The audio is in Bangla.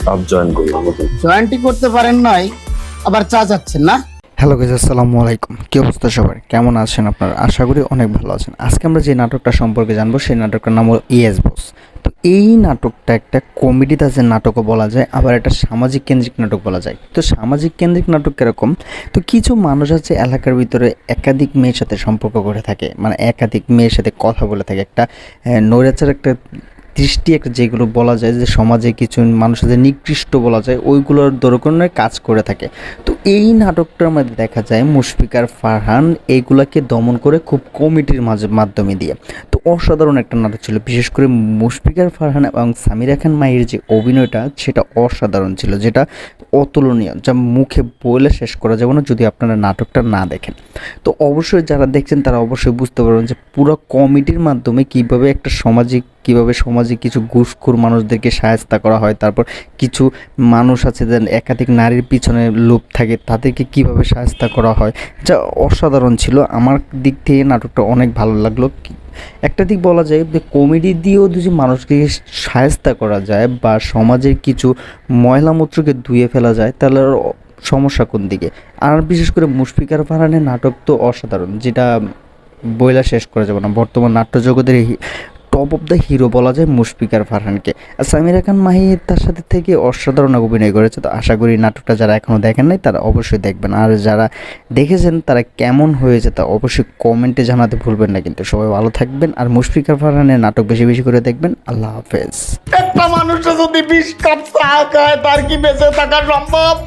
সব জয়েন করলাম। জয়েন্টই করতে পারেন নয়, আবার চা যাচ্ছেন না। হ্যালো গাইস, আসসালামু আলাইকুম। কি অবস্থা সবার, কেমন আছেন আপনারা? আশা করি অনেক ভালো আছেন। আজকে আমরা যে নাটকটা সম্পর্কে জানবো সেই নাটকটার নাম হলো ইয়েস বস। তো এই নাটকটা একটা কমেডি তাজের নাটকও বলা যায়, আবার একটা সামাজিক কেন্দ্রিক নাটক বলা যায়। তো সামাজিক কেন্দ্রিক নাটক কীরকম? তো কিছু মানুষ আছে এলাকার ভিতরে একাধিক মেয়ের সাথে সম্পর্ক করে থাকে, মানে একাধিক মেয়ের সাথে কথা বলে থাকে, একটা নৈরাচার একটা দৃষ্টি একটা, যেগুলো বলা যায় যে সমাজে কিছু মানুষদের নিকৃষ্ট বলা যায়, ওইগুলোর দরকারের কাজ করে থাকে। তো এই নাটকটার মধ্যে দেখা যায় মুশফিকার ফারহান এইগুলাকে দমন করে খুব কমিটির মাধ্যমে দিয়ে। তো অসাধারণ একটা নাটক ছিল, বিশেষ করে মুশফিকার ফারহান এবং সামিরা খান মাহির যে অভিনয়টা সেটা অসাধারণ ছিল, যেটা অতুলনীয়, যা মুখে বলে শেষ করা যাবে না যদি আপনারা নাটকটা না দেখেন। তো অবশ্যই যারা দেখছেন তারা অবশ্যই বুঝতে পারবেন যে পুরো কমিটির মাধ্যমে কীভাবে একটা সমাজে কিছু ঘুষখোর মানুষদেরকে সাহায্য করা হয়, তারপর কিছু মানুষ আছে যে একাধিক নারীর পিছনে লোভ থাকে, তাদেরকে কিভাবে সাহায্য করা হয়, যা অসাধারণ ছিল। আমার দিক থেকে নাটকটা অনেক ভালো লাগলো। একটা দিক বলা যায় যে কমেডি দিয়েও যদি মানুষকে সাহায্য করা যায় বা সমাজের কিছু ময়লা মূত্রকে ধুয়ে ফেলা যায়, তাহলে সমস্যা কোন দিকে? আর বিশেষ করে মুশফিকার ফারহানের নাটক তো অসাধারণ, যেটা বইলা শেষ করা যাবে না। বর্তমান নাট্য জগতের টপ অফ দ্য হিরো বলা যায় মুশফিকার ফারহানকে। আর সামিরা খান মাহি তার সাথে থেকে অসাধারণ অভিনয় করেছে। তো আশা করি নাটকটা যারা এখনও দেখেন নাই তারা অবশ্যই দেখবেন, আর যারা দেখেছেন তারা কেমন হয়েছে তা অবশ্যই কমেন্টে জানাতে ভুলবেন না। কিন্তু সবাই ভালো থাকবেন, আর মুশফিকার ফারহানের নাটক বেশি বেশি করে দেখবেন। আল্লাহ হাফেজ। একটা মানুষ যদি 20 কাপ চা খায় তার কি বেঁচে থাকা সম্ভব?